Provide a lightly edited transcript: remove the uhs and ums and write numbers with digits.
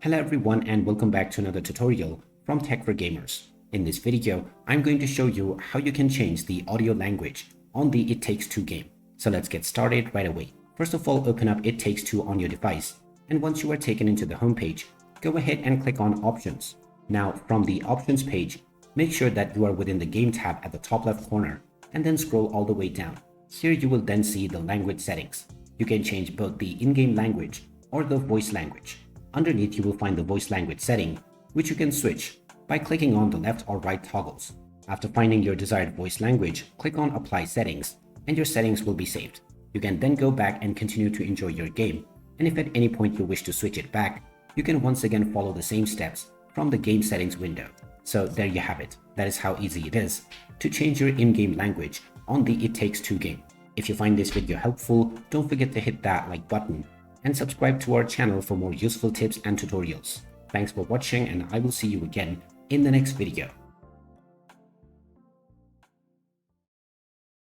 Hello everyone and welcome back to another tutorial from Tech for Gamers. In this video, I'm going to show you how you can change the audio language on the It Takes Two game. So let's get started right away. First of all, open up It Takes Two on your device, and once you are taken into the home page, go ahead and click on Options. Now from the Options page, make sure that you are within the Game tab at the top left corner and then scroll all the way down. Here you will then see the language settings. You can change both the in-game language or the voice language. Underneath you will find the voice language setting, which you can switch by clicking on the left or right toggles. After finding your desired voice language, click on Apply Settings and your settings will be saved. You can then go back and continue to enjoy your game, and if at any point you wish to switch it back, you can once again follow the same steps from the game settings window. So there you have it. That is how easy it is to change your in-game language on the It Takes Two game. If you find this video helpful, don't forget to hit that like button and subscribe to our channel for more useful tips and tutorials. Thanks for watching, and I will see you again in the next video.